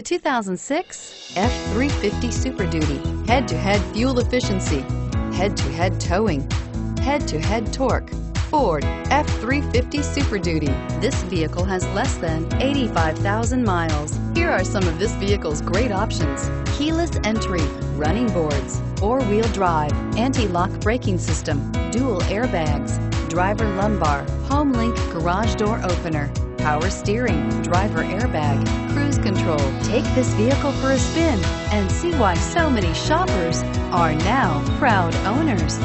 The 2006 F-350 Super Duty. Head-to-head fuel efficiency, head-to-head towing, head-to-head torque. Ford F-350 Super Duty. This vehicle has less than 85,000 miles. Here are some of this vehicle's great options: keyless entry, running boards, four-wheel drive, anti-lock braking system, dual airbags, driver lumbar, HomeLink garage door opener, power steering, driver airbag, cruise control. Take this vehicle for a spin and see why so many shoppers are now proud owners.